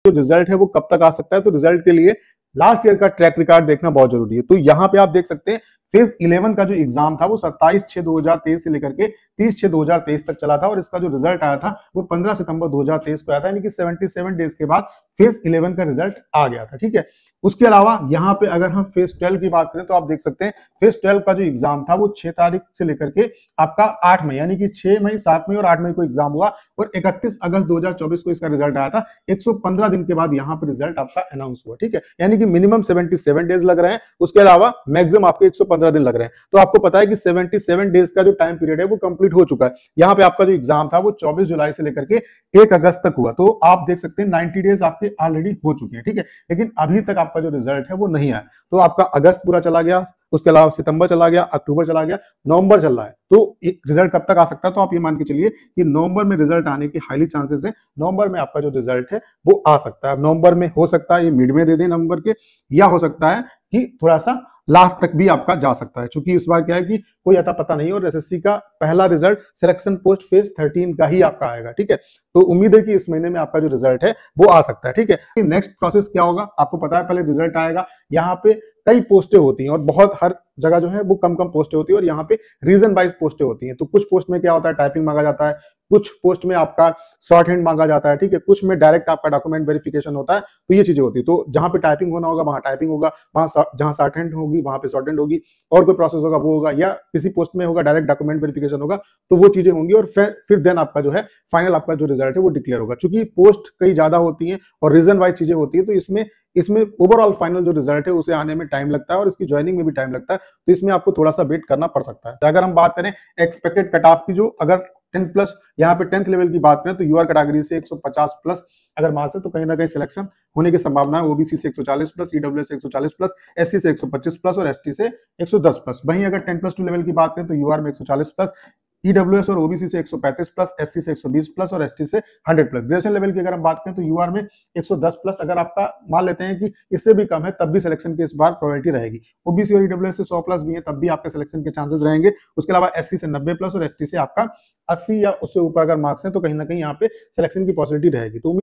जो रिजल्ट है वो कब तक आ सकता है, तो रिजल्ट के लिए लास्ट ईयर का ट्रैक रिकॉर्ड देखना बहुत जरूरी है। तो यहाँ पे आप देख सकते हैं फेज 11 का जो एग्जाम था वो 27/6/2023 से लेकर के 30/6/2023 तक चला था, और इसका जो रिजल्ट आया था वो 15 सितंबर 2023 को आया था, यानी कि 77 डेज के बाद फेज 11 का रिजल्ट आ गया था। ठीक है, उसके अलावा यहाँ पे अगर हम फेज 12 की बात करें तो आप देख सकते हैं फेज 12 का जो एग्जाम था वो 6 तारीख से लेकर के आपका 8 मई, यानी कि 6 मई, 7 मई और 8 मई को एग्जाम हुआ, और 31 अगस्त 2024 को इसका रिजल्ट आया था। 115 दिन के बाद यहाँ पर रिजल्ट आपका अनाउंस हुआ। ठीक है, यानी कि मिनिमम 77 डेज लग रहे हैं, उसके अलावा मैक्सिमम आपके 115 दिन लग रहे हैं। तो आपको पता है कि 77 डेज का जो टाइम पीरियड है वो कंप्लीट हो चुका है। यहाँ पे आपका जो एग्जाम था वो 24 जुलाई से लेकर के 1 अगस्त तक हुआ। तो आप देख सकते हैं 90 डेज आपके ऑलरेडी हो चुके हैं। ठीक है, लेकिन अभी तक आपका जो रिजल्ट है वो नहीं आया। तो आपका अगस्त पूरा चला गया, उसके अलावा सितंबर चला गया, अक्टूबर चला गया, नवंबर चल रहा है। तो रिजल्ट कब तक आ सकता है, तो आप ये मान के चलिए कि नवंबर में रिजल्ट आने की हाईली चांसेस है। नवंबर में आपका जो रिजल्ट है वो आ सकता है। नवंबर में हो सकता है ये मिड में दे दें नवंबर के, या हो सकता है कि थोड़ा सा लास्ट तक भी आपका जा सकता है, क्योंकि इस बार क्या है कि कोई अता पता नहीं, और एसएससी का पहला रिजल्ट सिलेक्शन पोस्ट फेज 13 का ही आपका आएगा। ठीक है, तो उम्मीद है कि इस महीने में आपका जो रिजल्ट है वो आ सकता है। ठीक है, नेक्स्ट प्रोसेस क्या होगा आपको पता है, पहले रिजल्ट आएगा, यहाँ पे कई पोस्टें होती हैं और बहुत हर जगह जो है वो कम कम पोस्टें होती है, और यहाँ पे रीजन वाइज पोस्टें होती हैं। तो कुछ पोस्ट में क्या होता है, टाइपिंग मांगा जाता है, कुछ पोस्ट में आपका शॉर्ट हैंड मांगा जाता है। ठीक है, कुछ में डायरेक्ट आपका डॉक्यूमेंट वेरिफिकेशन होता है। तो ये चीजें होती है। तो जहां पे टाइपिंग होना होगा वहां टाइपिंग होगा, वहां जहां शॉर्ट हैंड होगी वहां पे शॉर्ट हैंड होगी, और कोई प्रोसेस होगा वो होगा, या किसी पोस्ट में होगा डायरेक्ट डॉक्यूमेंट वेरिफिकेशन होगा। तो वो चीजें होंगी, और फिर देन आपका जो है फाइनल आपका जो रिजल्ट है वो डिक्लेयर होगा। चूंकि पोस्ट कई ज्यादा होती है और रीजन वाइज चीजें होती है, तो इसमें ओवरऑल फाइनल जो रिजल्ट है उसे आने में टाइम लगता है, और इसकी ज्वाइनिंग में भी टाइम लगता है। तो इसमें आपको थोड़ा सा वेट करना पड़ सकता है। अगर हम बात करें एक्सपेक्टेड कट ऑफ की, जो अगर 10 प्लस यहाँ पे 10th लेवल की बात करें तो यूआर कैटेगरी से 150 प्लस अगर मार्क्स है तो कहीं ना कहीं सिलेक्शन होने की संभावना है। ओबीसी से 140 प्लस, ईडब्ल्यूएस से 140 प्लस, एससी से 125 प्लस और एसटी से 110 प्लस। वहीं अगर 10+2 लेवल की बात करें तो यूआर में 140 प्लस, ईडब्ल्यूएस और ओबीसी से 135 प्लस, एससी से 120 प्लस और एसटी से 100 प्लस। ग्रेजुएशन लेवल की अगर हम बात करें तो यूआर में 110 प्लस, अगर आपका मान लेते हैं कि इससे भी कम है तब भी सिलेक्शन की इस बार प्रोबेबिलिटी रहेगी। ओबीसी और ईडब्ल्यूएस से 100 प्लस भी है तब भी आपके सिलेक्शन के चांसेस रहेंगे। उसके अलावा एससी से 90 प्लस और एसटी से आपका 80 या उससे ऊपर अगर मार्क्स है तो कहीं ना कहीं यहाँ पे सिलेक्शन की पॉसिबिलिटी रहेगी। तो